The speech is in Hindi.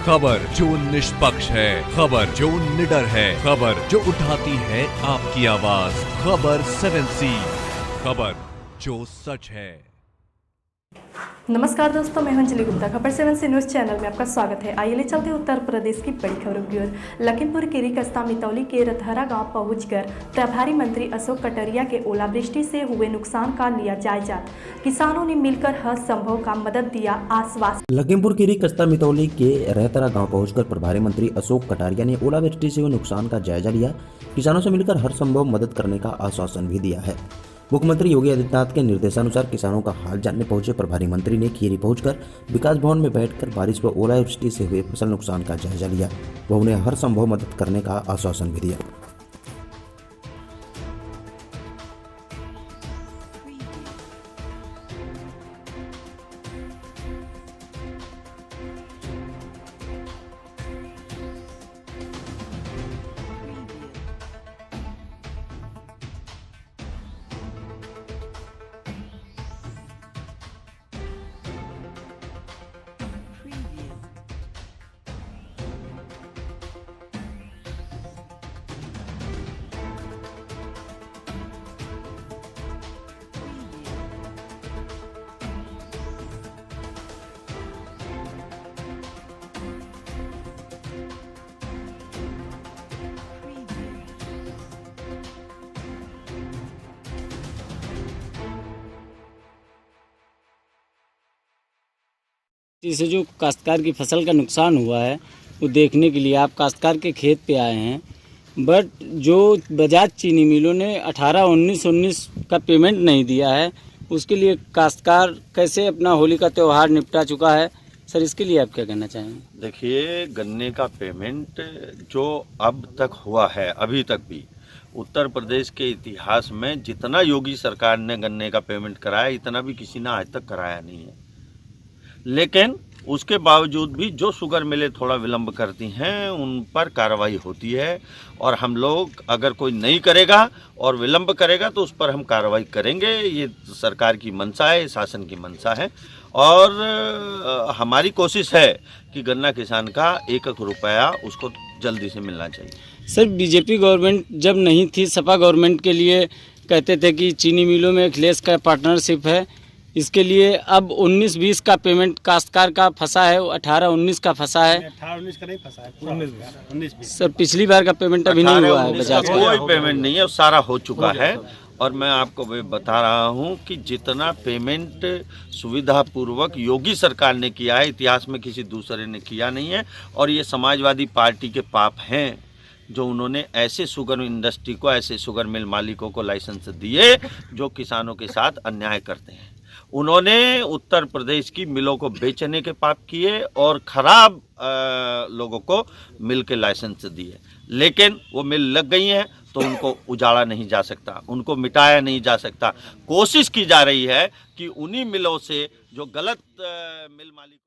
खबर जो निष्पक्ष है, खबर जो निडर है, खबर जो उठाती है आपकी आवाज, खबर 7C, खबर जो सच है। नमस्कार दोस्तों, मैं अंजलि गुप्ता। खबर 7C न्यूज चैनल में आपका स्वागत है। आइए चलते उत्तर प्रदेश की बड़ी खबरों की ओर। लखीमपुर खीरी कस्बा मितौली के रतहरा गांव पहुंचकर प्रभारी मंत्री अशोक कटारिया के ओलावृष्टि से हुए नुकसान का लिया जायजा। किसानों ने मिलकर हर संभव का मदद दिया आश्वासन। लखीमपुर खीरी कस्बा मितौली के रतहरा गांव पहुंचकर प्रभारी मंत्री अशोक कटारिया ने ओलावृष्टि से हुए नुकसान का जायजा लिया। किसानों से मिलकर हर संभव मदद करने का आश्वासन भी दिया है। मुख्यमंत्री योगी आदित्यनाथ के निर्देशानुसार किसानों का हाल जानने पहुंचे प्रभारी मंत्री ने खीरी पहुंचकर विकास भवन में बैठकर बारिश व ओलावृष्टि से हुए फसल नुकसान का जायजा लिया व उन्हें हर संभव मदद करने का आश्वासन भी दिया। से जो काश्तकार की फसल का नुकसान हुआ है वो देखने के लिए आप काश्तकार के खेत पे आए हैं, बट जो बजाज चीनी मिलों ने 18-19 का पेमेंट नहीं दिया है, उसके लिए काश्तकार कैसे अपना होली का त्यौहार निपटा चुका है। सर, इसके लिए आप क्या कहना चाहेंगे? देखिए, गन्ने का पेमेंट जो अब तक हुआ है, अभी तक भी उत्तर प्रदेश के इतिहास में जितना योगी सरकार ने गन्ने का पेमेंट कराया, इतना भी किसी ने आज तक कराया नहीं है। लेकिन उसके बावजूद भी जो शुगर मिलें थोड़ा विलंब करती हैं, उन पर कार्रवाई होती है और हम लोग अगर कोई नहीं करेगा और विलंब करेगा तो उस पर हम कार्रवाई करेंगे। ये सरकार की मंशा है, शासन की मंशा है और हमारी कोशिश है कि गन्ना किसान का 1-1 रुपया उसको जल्दी से मिलना चाहिए। सर, बीजेपी गवर्नमेंट जब नहीं थी, सपा गवर्नमेंट के लिए कहते थे कि चीनी मिलों में अखिलेश का पार्टनरशिप है, इसके लिए अब 19-20 का पेमेंट काश्तकार का फंसा है, 18-19 का फंसा है। 18-19 का नहीं फंसा है, 19-20। सर, पिछली बार का पेमेंट अभी नहीं हुआ है बजाज का। कोई पेमेंट नहीं है, सारा हो चुका है और मैं आपको बता रहा हूं कि जितना पेमेंट सुविधापूर्वक योगी सरकार ने किया है, इतिहास में किसी दूसरे ने किया नहीं है। और ये समाजवादी पार्टी के पाप हैं जो उन्होंने ऐसे शुगर इंडस्ट्री को, ऐसे शुगर मिल मालिकों को लाइसेंस दिए जो किसानों के साथ अन्याय करते हैं। उन्होंने उत्तर प्रदेश की मिलों को बेचने के पाप किए और खराब लोगों को मिल के लाइसेंस दिए, लेकिन वो मिल लग गई हैं तो उनको उजाड़ा नहीं जा सकता, उनको मिटाया नहीं जा सकता। कोशिश की जा रही है कि उन्हीं मिलों से जो गलत मिल मालिक